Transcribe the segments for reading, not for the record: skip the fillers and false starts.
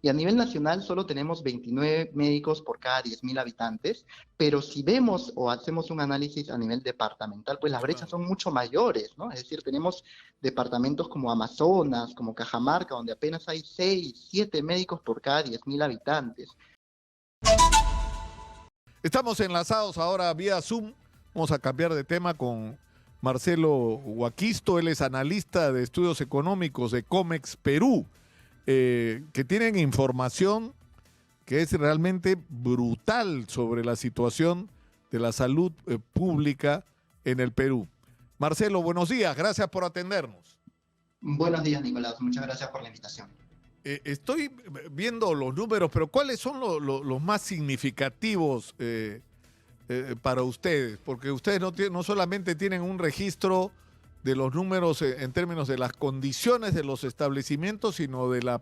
Y a nivel nacional solo tenemos 29 médicos por cada 10.000 habitantes, pero si vemos o hacemos un análisis a nivel departamental, pues las brechas Claro. son mucho mayores, ¿no? Es decir, tenemos departamentos como Amazonas, como Cajamarca, donde apenas hay 6, 7 médicos por cada 10.000 habitantes. Estamos enlazados ahora vía Zoom. Vamos a cambiar de tema con Marcelo Huaquisto. Él es analista de estudios económicos de Comex Perú, que tienen información que es realmente brutal sobre la situación de la salud pública en el Perú. Marcelo, buenos días. Gracias por atendernos. Buenos días, Nicolás. Muchas gracias por la invitación. Estoy viendo los números, pero ¿cuáles son los más significativos para ustedes? Porque ustedes no solamente tienen un registro de los números en términos de las condiciones de los establecimientos, sino de la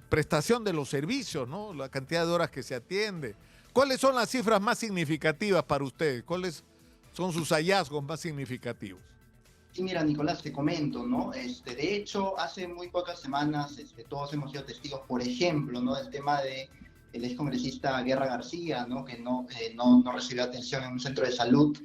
prestación de los servicios, ¿no? La cantidad de horas que se atiende. ¿Cuáles son las cifras más significativas para ustedes? ¿Cuáles son sus hallazgos más significativos? Sí, mira, Nicolás, te comento, ¿no? De hecho, hace muy pocas semanas todos hemos sido testigos, por ejemplo, ¿no? Del tema de el excongresista Guerra García, ¿no? Que no recibió atención en un centro de salud.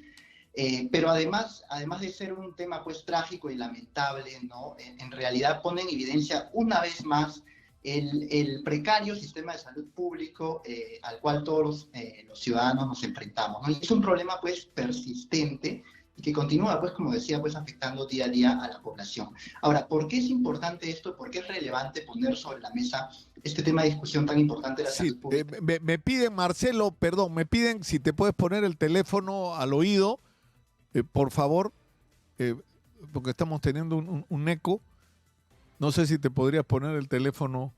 Pero además de ser un tema pues trágico y lamentable, ¿no? En realidad pone en evidencia una vez más el precario sistema de salud público al cual todos los ciudadanos nos enfrentamos, ¿no? Y es un problema pues persistente y que continúa, pues, como decía, pues afectando día a día a la población. Ahora, ¿por qué es importante esto? ¿Por qué es relevante poner sobre la mesa este tema de discusión tan importante de la Sí, salud pública? me piden, Marcelo, perdón, me piden si te puedes poner el teléfono al oído, por favor, eh, porque estamos teniendo un eco. No sé si te podrías poner el teléfono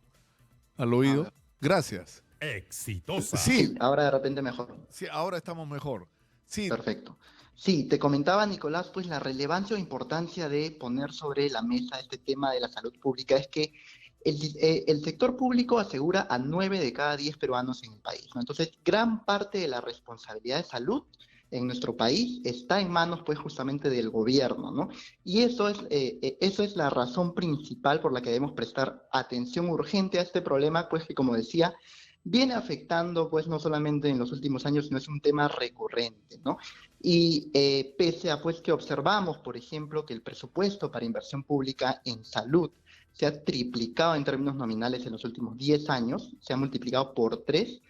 al A oído. ver. Exitosa. Exitosa. Sí, Sí, ahora de repente mejor. sí, ahora estamos mejor. Sí, Perfecto. Sí, te comentaba, Nicolás, pues la relevancia o importancia de poner sobre la mesa este tema de la salud pública es que el sector público asegura a 9 de cada 10 peruanos en el país, ¿no? Entonces, gran parte de la responsabilidad de salud en nuestro país está en manos, pues, justamente del gobierno, ¿no? Y eso es la razón principal por la que debemos prestar atención urgente a este problema, pues, que, como decía, viene afectando, pues, no solamente en los últimos años, sino es un tema recurrente, ¿no? Y pese a, pues, que observamos, por ejemplo, que el presupuesto para inversión pública en salud se ha triplicado en términos nominales en los últimos 10 años, se ha multiplicado por 3.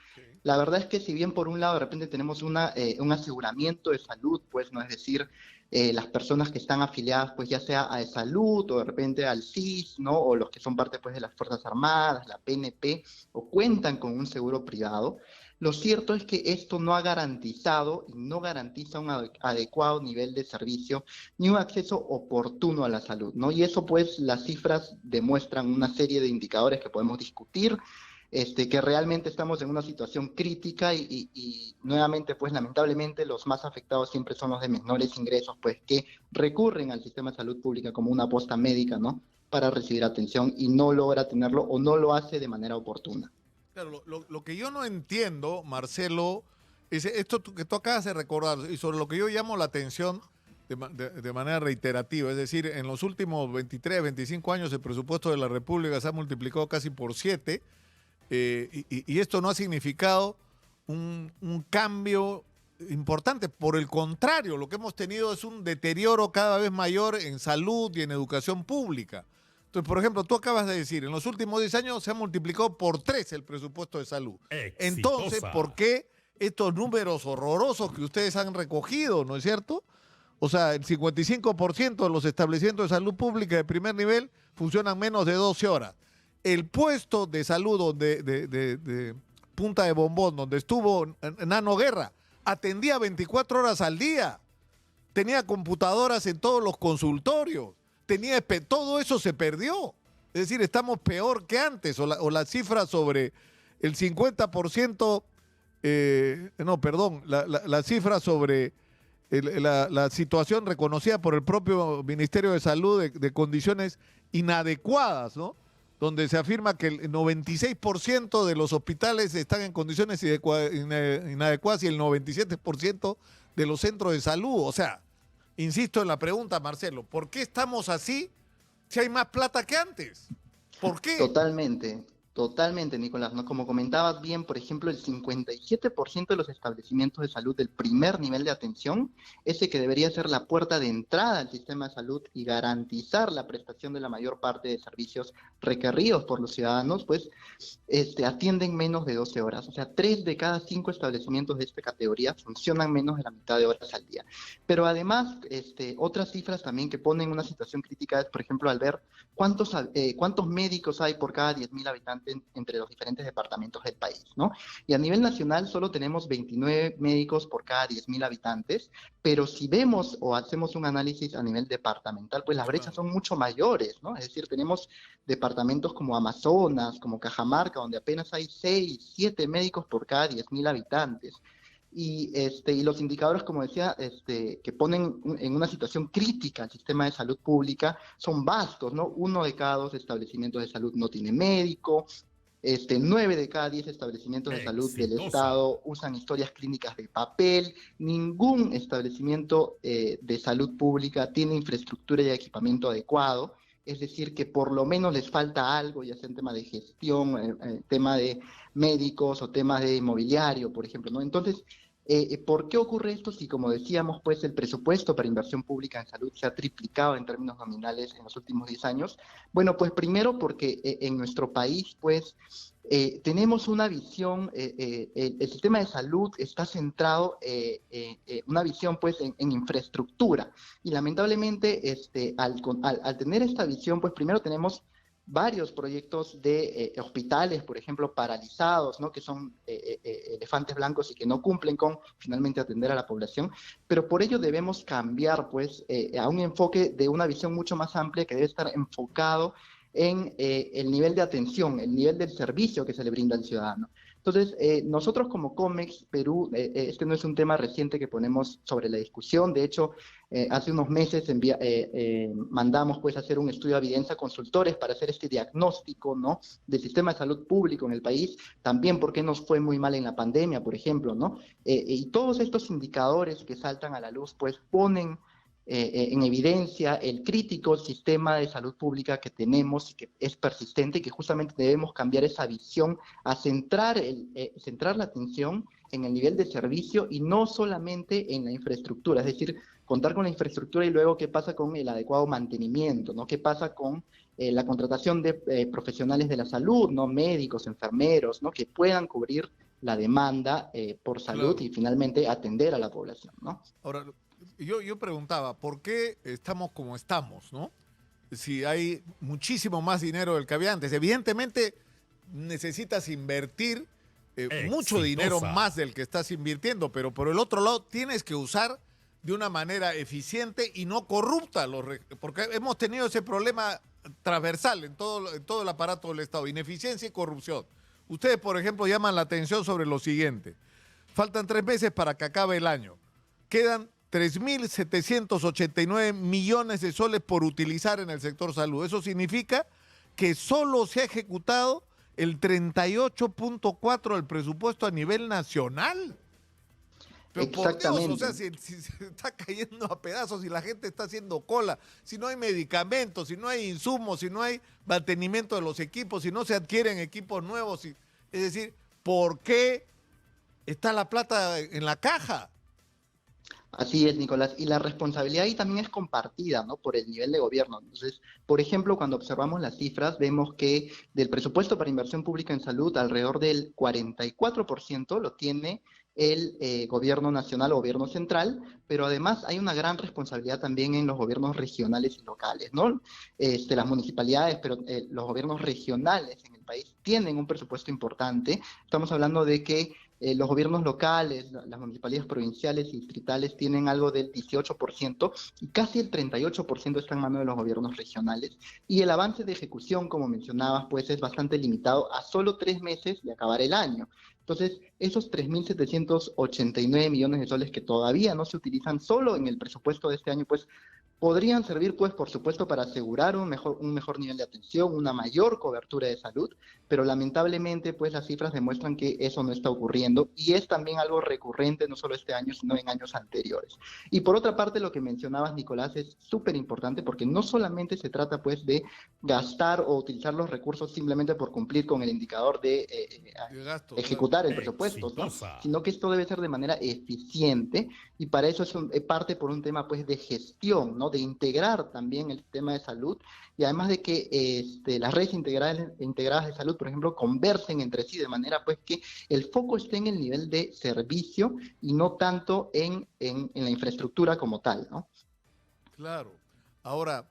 La verdad es que si bien por un lado de repente tenemos un aseguramiento de salud, pues, no, es decir, las personas que están afiliadas, pues, ya sea a salud o de repente al CIS, ¿no? O los que son parte, pues, de las Fuerzas Armadas, la PNP, o cuentan con un seguro privado. Lo cierto es que esto no ha garantizado y no garantiza un adecuado nivel de servicio ni un acceso oportuno a la salud, ¿no? Y eso, pues, las cifras demuestran una serie de indicadores que podemos discutir, que realmente estamos en una situación crítica y nuevamente, pues, lamentablemente los más afectados siempre son los de menores ingresos, pues, que recurren al sistema de salud pública como una posta médica, ¿no? Para recibir atención y no logra tenerlo o no lo hace de manera oportuna. claro, lo que yo no entiendo, Marcelo, es esto que tú acabas de recordar y sobre lo que yo llamo la atención de manera reiterativa. Es decir, en los últimos 23, 25 años el presupuesto de la República se ha multiplicado casi por 7. Y esto no ha significado un cambio importante. Por el contrario, lo que hemos tenido es un deterioro cada vez mayor en salud y en educación pública. Entonces, por ejemplo, tú acabas de decir, en los últimos 10 años se ha multiplicado por 3 el presupuesto de salud. Entonces, Exitosa. ¿por qué estos números horrorosos que ustedes han recogido, no es cierto? O sea, el 55% de los establecimientos de salud pública de primer nivel funcionan menos de 12 horas. El puesto de salud de Punta de Bombón, donde estuvo Nano Guerra, atendía 24 horas al día. Tenía computadoras en todos los consultorios. Todo eso se perdió. Es decir, estamos peor que antes. O la cifra sobre el 50%, no, perdón, la cifra sobre la situación reconocida por el propio Ministerio de Salud de condiciones inadecuadas, ¿no? Donde se afirma que el 96% de los hospitales están en condiciones inadecuadas y el 97% de los centros de salud. O sea, insisto en la pregunta, Marcelo, ¿por qué estamos así si hay más plata que antes? ¿Por qué? Totalmente. Totalmente, Nicolás, ¿no? Como comentabas bien, por ejemplo, el 57% de los establecimientos de salud del primer nivel de atención, ese que debería ser la puerta de entrada al sistema de salud y garantizar la prestación de la mayor parte de servicios requeridos por los ciudadanos, pues atienden menos de 12 horas. O sea, 3 de cada 5 establecimientos de esta categoría funcionan menos de la mitad de horas al día. Pero además, otras cifras también que ponen una situación crítica es, por ejemplo, al ver cuántos médicos hay por cada 10.000 habitantes entre los diferentes departamentos del país, ¿no? Y a nivel nacional solo tenemos 29 médicos por cada 10.000 habitantes, pero si vemos o hacemos un análisis a nivel departamental, pues las brechas Claro. son mucho mayores, ¿no? Es decir, tenemos departamentos como Amazonas, como Cajamarca, donde apenas hay 6, 7 médicos por cada 10.000 habitantes. Y los indicadores, como decía, que ponen en una situación crítica al sistema de salud pública son vastos, ¿no? 1 de cada 2 establecimientos de salud no tiene médico, 9 de cada 10 establecimientos de salud del Exitosa. Estado usan historias clínicas de papel, ningún establecimiento de salud pública tiene infraestructura y equipamiento adecuado, es decir, que por lo menos les falta algo, ya sea en tema de gestión, tema de médicos o temas de inmobiliario, por ejemplo, ¿no? Entonces, ¿por qué ocurre esto si, como decíamos, pues el presupuesto para inversión pública en salud se ha triplicado en términos nominales en los últimos 10 años? Bueno, pues primero porque en nuestro país, pues, tenemos una visión, el sistema de salud está centrado, una visión, pues, en infraestructura. Y lamentablemente, al tener esta visión, pues primero tenemos varios proyectos de hospitales, por ejemplo, paralizados, ¿no? Que son elefantes blancos y que no cumplen con finalmente atender a la población, pero por ello debemos cambiar pues a un enfoque de una visión mucho más amplia que debe estar enfocado en el nivel de atención, el nivel del servicio que se le brinda al ciudadano. Entonces, nosotros como COMEX Perú, este no es un tema reciente que ponemos sobre la discusión, de hecho, hace unos meses mandamos pues hacer un estudio de evidencia a consultores para hacer este diagnóstico, ¿no? Del sistema de salud público en el país, también por qué nos fue muy mal en la pandemia, por ejemplo, ¿no? Y todos estos indicadores que saltan a la luz pues ponen en evidencia el crítico sistema de salud pública que tenemos y que es persistente y que justamente debemos cambiar esa visión a centrar la atención en el nivel de servicio y no solamente en la infraestructura, es decir, contar con la infraestructura y luego qué pasa con el adecuado mantenimiento, ¿no? ¿Qué pasa con la contratación de profesionales de la salud, ¿no? Médicos, enfermeros, ¿no? Que puedan cubrir la demanda por salud Claro. y finalmente atender a la población, ¿no? Ahora, yo preguntaba, ¿por qué estamos como estamos, no? Si hay muchísimo más dinero del que había antes. Evidentemente, necesitas invertir mucho dinero Exitosa. más del que estás invirtiendo, pero por el otro lado, tienes que usar de una manera eficiente y no corrupta, porque hemos tenido ese problema transversal en todo el aparato del Estado, ineficiencia y corrupción. Ustedes, por ejemplo, llaman la atención sobre lo siguiente. Faltan 3 meses para que acabe el año. Quedan 3.789 millones de soles por utilizar en el sector salud. Eso significa que solo se ha ejecutado el 38.4% del presupuesto a nivel nacional. Pero por Dios, o sea, si se está cayendo a pedazos y la gente está haciendo cola, si no hay medicamentos, si no hay insumos, si no hay mantenimiento de los equipos, si no se adquieren equipos nuevos, es decir, ¿por qué está la plata en la caja? Así es, Nicolás. Y la responsabilidad ahí también es compartida, ¿no? Por el nivel de gobierno. Entonces, por ejemplo, cuando observamos las cifras, vemos que del presupuesto para inversión pública en salud, alrededor del 44% lo tiene el gobierno nacional o gobierno central, pero además hay una gran responsabilidad también en los gobiernos regionales y locales, ¿no? Las municipalidades, pero los gobiernos regionales en el país tienen un presupuesto importante. Estamos hablando de que los gobiernos locales, las municipalidades provinciales y distritales tienen algo del 18% y casi el 38% está en manos de los gobiernos regionales. Y el avance de ejecución, como mencionabas, pues es bastante limitado a solo 3 meses de acabar el año. Entonces, esos 3.789 millones de soles que todavía no se utilizan solo en el presupuesto de este año, pues podrían servir, pues, por supuesto, para asegurar un mejor nivel de atención, una mayor cobertura de salud, pero lamentablemente, pues, las cifras demuestran que eso no está ocurriendo y es también algo recurrente, no solo este año, sino en años anteriores. Y por otra parte, lo que mencionabas, Nicolás, es súper importante porque no solamente se trata, pues, de gastar o utilizar los recursos simplemente por cumplir con el indicador de gasto, claro. ejecutar el presupuesto, ¿no? Sino que esto debe ser de manera eficiente y para eso parte por un tema, pues, de gestión, ¿no? De integrar también el sistema de salud y además de que las redes integradas de salud, por ejemplo, conversen entre sí de manera, pues, que el foco esté en el nivel de servicio y no tanto en la infraestructura como tal, ¿no? Claro. Ahora,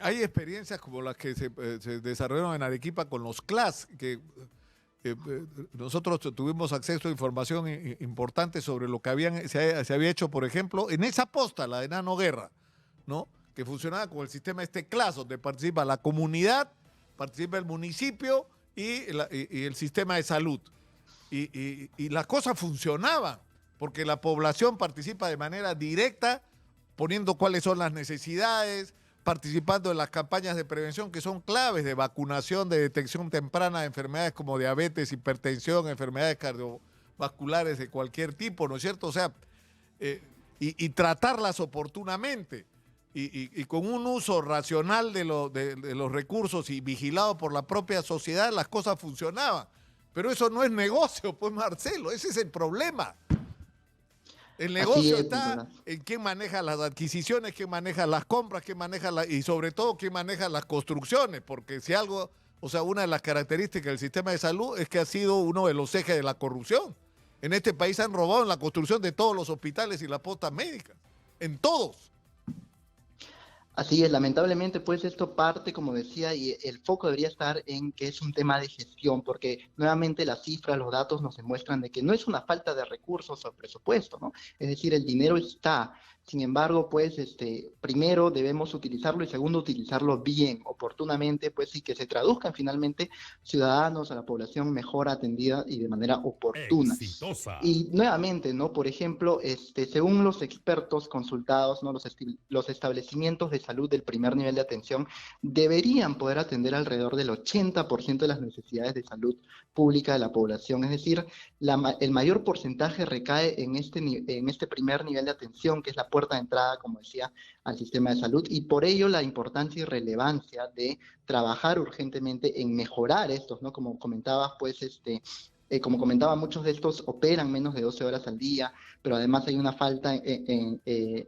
hay experiencias como las que se desarrollaron en Arequipa con los CLAS, que nosotros tuvimos acceso a información importante sobre lo que se había hecho, por ejemplo, en esa posta, la de Nano Guerra, ¿no? Que funcionaba con el sistema CLAS, donde participa la comunidad, participa el municipio y el sistema de salud. Y las cosas funcionaban, porque la población participa de manera directa, poniendo cuáles son las necesidades, participando en las campañas de prevención que son claves de vacunación, de detección temprana de enfermedades como diabetes, hipertensión, enfermedades cardiovasculares de cualquier tipo, ¿no es cierto? O sea, y tratarlas oportunamente y con un uso racional de los recursos y vigilado por la propia sociedad, las cosas funcionaban. Pero eso no es negocio, pues, Marcelo, ese es el problema. El negocio está en quién maneja las adquisiciones, quién maneja las compras, quién maneja y sobre todo quién maneja las construcciones, porque si algo, o sea, una de las características del sistema de salud es que ha sido uno de los ejes de la corrupción. En este país han robado en la construcción de todos los hospitales y las postas médicas, en todos. Así es, lamentablemente, pues esto parte, como decía, y el foco debería estar en que es un tema de gestión, porque nuevamente las cifras, los datos nos demuestran de que no es una falta de recursos o presupuesto, ¿no? Es decir, el dinero está. Sin embargo, pues, primero debemos utilizarlo y segundo, utilizarlo bien, oportunamente, pues, y que se traduzcan finalmente ciudadanos a la población mejor atendida y de manera oportuna. Exitosa. Y nuevamente, ¿no? Por ejemplo, según los expertos consultados, ¿no? Los establecimientos de salud del primer nivel de atención deberían poder atender alrededor del 80% de las necesidades de salud pública de la población. Es decir, el mayor porcentaje recae en este primer nivel de atención, que es la puerta de entrada, como decía, al sistema de salud, y por ello la importancia y relevancia de trabajar urgentemente en mejorar estos, ¿no? Como comentabas, pues, como comentaba, muchos de estos operan menos de 12 horas al día, pero además hay una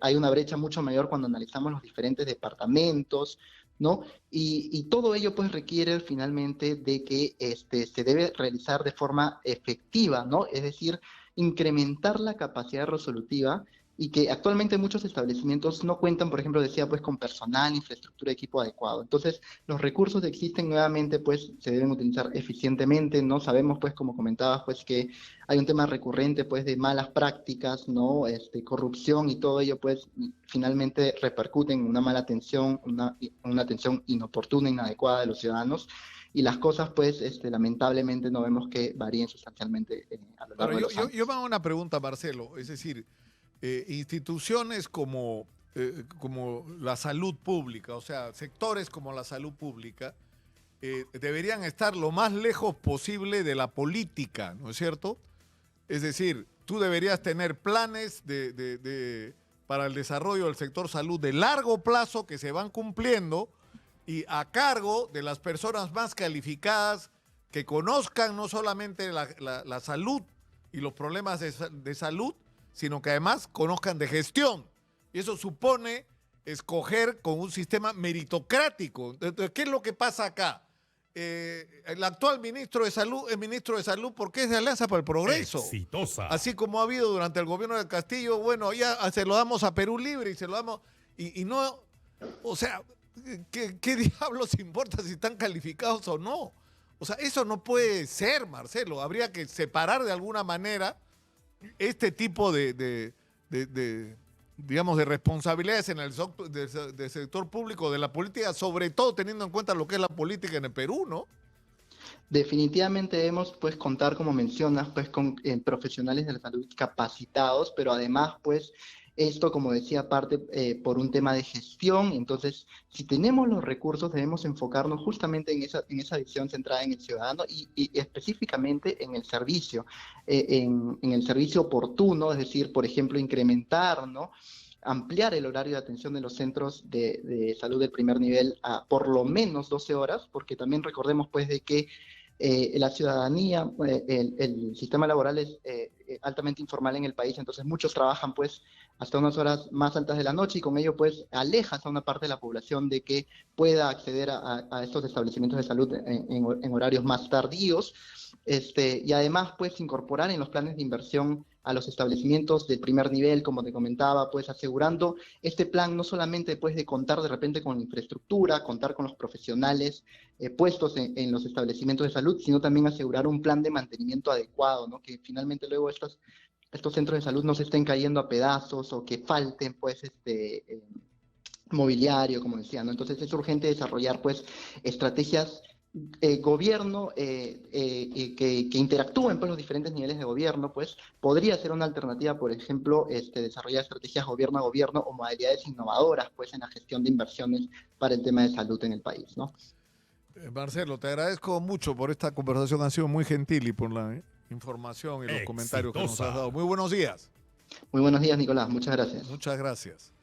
hay una brecha mucho mayor cuando analizamos los diferentes departamentos, ¿no? Y todo ello, pues, requiere finalmente de que se debe realizar de forma efectiva, ¿no? Es decir, incrementar la capacidad resolutiva y que actualmente muchos establecimientos no cuentan, por ejemplo, decía, pues, con personal, infraestructura, equipo adecuado. Entonces, los recursos que existen nuevamente, pues, se deben utilizar eficientemente, ¿no? Sabemos, pues, como comentabas, pues, que hay un tema recurrente, pues, de malas prácticas, ¿no? Corrupción y todo ello, pues, finalmente repercute en una mala atención, una atención inoportuna, inadecuada de los ciudadanos. Y las cosas, pues, lamentablemente no vemos que varíen sustancialmente a lo largo de los años. Yo me hago una pregunta, Marcelo, es decir, instituciones como la salud pública, o sea, sectores como la salud pública, deberían estar lo más lejos posible de la política, ¿no es cierto? Es decir, tú deberías tener planes para el desarrollo del sector salud de largo plazo que se van cumpliendo y a cargo de las personas más calificadas que conozcan no solamente la salud y los problemas de salud, sino que además conozcan de gestión. Y eso supone escoger con un sistema meritocrático. Entonces, ¿qué es lo que pasa acá? El actual ministro de Salud es ministro de Salud porque es de Alianza para el Progreso. Exitosa. Así como ha habido durante el gobierno del Castillo, bueno, ya se lo damos a Perú Libre y se lo damos... Y no, o sea, ¿qué diablos importa si están calificados o no? O sea, eso no puede ser, Marcelo. Habría que separar de alguna manera este tipo digamos, de responsabilidades en el sector público, de la política, sobre todo teniendo en cuenta lo que es la política en el Perú, ¿no? Definitivamente debemos, pues, contar, como mencionas, pues, con profesionales de la salud capacitados, pero además, pues, Esto, como decía, parte por un tema de gestión. Entonces, si tenemos los recursos, debemos enfocarnos justamente en esa visión centrada en el ciudadano y específicamente en el servicio, en el servicio oportuno, es decir, por ejemplo, incrementar, ¿no? Ampliar el horario de atención de los centros de salud del primer nivel a por lo menos 12 horas, porque también recordemos pues de que la ciudadanía, el sistema laboral es altamente informal en el país, entonces muchos trabajan pues hasta unas horas más altas de la noche y con ello pues alejas a una parte de la población de que pueda acceder a estos establecimientos de salud en horarios más tardíos. Y además pues incorporar en los planes de inversión a los establecimientos del primer nivel, como te comentaba, pues asegurando este plan no solamente pues de contar de repente con la infraestructura, contar con los profesionales puestos los establecimientos de salud, sino también asegurar un plan de mantenimiento adecuado, ¿no? Que finalmente luego estos centros de salud no se estén cayendo a pedazos o que falten pues mobiliario, como decía, ¿no? Entonces es urgente desarrollar pues estrategias gobierno que interactúen con los diferentes niveles de gobierno, pues podría ser una alternativa, por ejemplo, desarrollar estrategias gobierno a gobierno o modalidades innovadoras, pues en la gestión de inversiones para el tema de salud en el país, ¿no? Marcelo, te agradezco mucho por esta conversación, ha sido muy gentil y por la información y los comentarios que nos has dado. Muy buenos días. Muy buenos días, Nicolás. Muchas gracias. Muchas gracias.